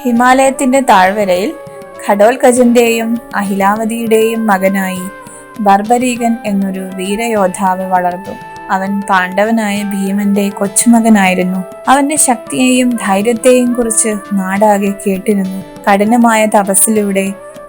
ഹിമാലയത്തിന്റെ താഴ്വരയിൽ ഘടോൽകചന്റെയും അഹിലാവതിയുടെയും മകനായി ബർബരീകൻ എന്നൊരു വീരയോദ്ധാവ് വളർന്നു. അവൻ പാണ്ഡവനായ ഭീമന്റെ കൊച്ചുമകനായിരുന്നു. അവന്റെ ശക്തിയെയും ധൈര്യത്തെയും കുറിച്ച് നാടാകെ കേട്ടിരുന്നു. കഠിനമായ തപസ്സിലൂടെ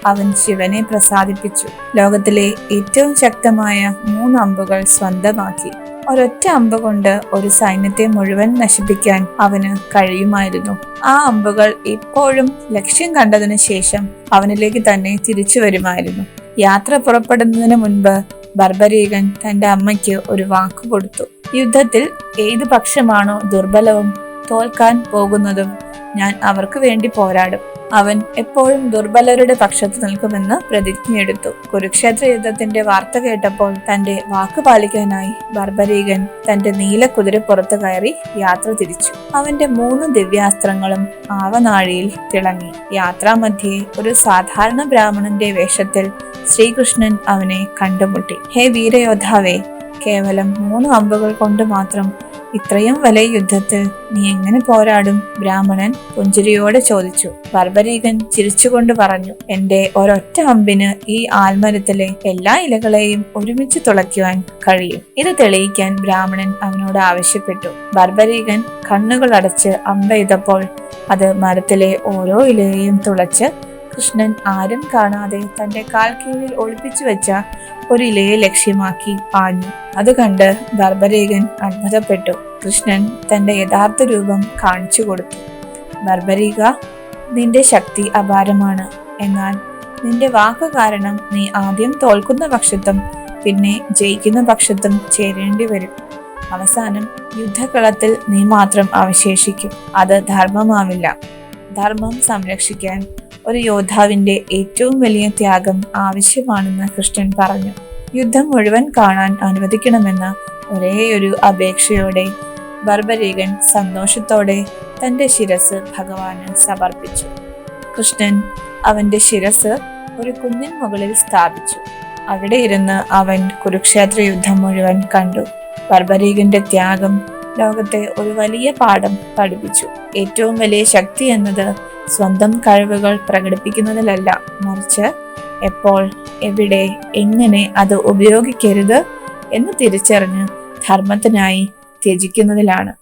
അവൻ ശിവനെ പ്രസാദിപ്പിച്ചു. ലോകത്തിലെ ഏറ്റവും ശക്തമായ 3 അമ്പുകൾ സ്വന്തമാക്കി. ഒരൊറ്റ അമ്പ് കൊണ്ട് ഒരു സൈന്യത്തെ മുഴുവൻ നശിപ്പിക്കാൻ അവന് കഴിയുമായിരുന്നു. ആ അമ്പുകൾ എപ്പോഴും ലക്ഷ്യം കണ്ടതിനു ശേഷം അവനിലേക്ക് തന്നെ തിരിച്ചു വരുമായിരുന്നു. യാത്ര പുറപ്പെടുന്നതിന് മുൻപ് ബർബരീകൻ തന്റെ അമ്മയ്ക്ക് ഒരു വാക്ക് കൊടുത്തു. യുദ്ധത്തിൽ ഏതു പക്ഷമാണോ ദുർബലവും തോൽക്കാൻ പോകുന്നതും ഞാൻ അവർക്ക് വേണ്ടി പോരാടും. അവൻ എപ്പോഴും ദുർബലരുടെ പക്ഷത്ത് നിൽക്കുമെന്ന് പ്രതിജ്ഞയെടുത്തു. കുരുക്ഷേത്ര യുദ്ധത്തിന്റെ വാർത്ത കേട്ടപ്പോൾ തന്റെ വാക്ക് പാലിക്കാനായി ബർബരീകൻ തന്റെ നീല കുതിരപ്പുറത്ത് കയറി യാത്ര തിരിച്ചു. അവന്റെ 3 ദിവ്യാസ്ത്രങ്ങളും ആവനാഴിയിൽ തിളങ്ങി. യാത്രാമധ്യേ ഒരു സാധാരണ ബ്രാഹ്മണന്റെ വേഷത്തിൽ ശ്രീകൃഷ്ണൻ അവനെ കണ്ടുമുട്ടി. ഹേ വീരയോദ്ധാവേ, കേവലം 3 അമ്പുകൾ കൊണ്ട് മാത്രം ഇത്രയും വലിയ യുദ്ധത്തിൽ നീ എങ്ങനെ പോരാടും? ബ്രാഹ്മണൻ പുഞ്ചിരിയോടെ ചോദിച്ചു. ബർബരീകൻ ചിരിച്ചുകൊണ്ട് പറഞ്ഞു, എന്റെ ഒരൊറ്റ അമ്പിന് ഈ ആൽമരത്തിലെ എല്ലാ ഇലകളെയും ഒരുമിച്ച് തുളയ്ക്കുവാൻ കഴിയും. ഇത് തെളിയിക്കാൻ ബ്രാഹ്മണൻ അവനോട് ആവശ്യപ്പെട്ടു. ബർബരീകൻ കണ്ണുകൾ അടച്ച് അമ്പെയ്തപ്പോൾ അത് മരത്തിലെ ഓരോ ഇലയെയും തുളച്ച് കൃഷ്ണൻ ആരും കാണാതെ തന്റെ കാൽ കീഴിൽ ഒളിപ്പിച്ചു വെച്ച ഒരു ഇലയെ ലക്ഷ്യമാക്കി പാഞ്ഞു. അത് കണ്ട് ബർബരീകൻ അത്ഭുതപ്പെട്ടു. കൃഷ്ണൻ തന്റെ യഥാർത്ഥ രൂപം കാണിച്ചു കൊടുത്തു. ബർബരീക, നിന്റെ ശക്തി അപാരമാണ്. എന്നാൽ നിന്റെ വാക്ക് കാരണം നീ ആദ്യം തോൽക്കുന്ന പക്ഷത്തും പിന്നെ ജയിക്കുന്ന പക്ഷത്തും ചേരേണ്ടി വരും. അവസാനം യുദ്ധകളത്തിൽ നീ മാത്രം അവശേഷിക്കും. അത് ധർമ്മമാവില്ല. ധർമ്മം സംരക്ഷിക്കാൻ ഒരു യോദ്ധാവിന്റെ ഏറ്റവും വലിയ ത്യാഗം ആവശ്യമാണെന്ന് കൃഷ്ണൻ പറഞ്ഞു. യുദ്ധം മുഴുവൻ കാണാൻ അനുവദിക്കണമെന്ന ഒരേയൊരു അപേക്ഷയോടെ ബർബരീകൻ സന്തോഷത്തോടെ തന്റെ ശിരസ് ഭഗവാന് സമർപ്പിച്ചു. കൃഷ്ണൻ അവന്റെ ശിരസ് ഒരു കുന്നിൻ മുകളിൽ സ്ഥാപിച്ചു. അവിടെ ഇരുന്ന് അവൻ കുരുക്ഷേത്ര യുദ്ധം മുഴുവൻ കണ്ടു. ബർബരീകന്റെ ത്യാഗം ലോകത്തെ ഒരു വലിയ പാഠം പഠിപ്പിച്ചു. ഏറ്റവും വലിയ ശക്തി എന്നത് സ്വന്തം കഴിവുകൾ പ്രകടിപ്പിക്കുന്നതിലല്ല, മറിച്ച് എപ്പോൾ, എവിടെ, എങ്ങനെ അത് ഉപയോഗിക്കരുത് എന്ന് തിരിച്ചറിഞ്ഞ് ധർമ്മത്തിനായി ത്യജിക്കുന്നതിലാണ്.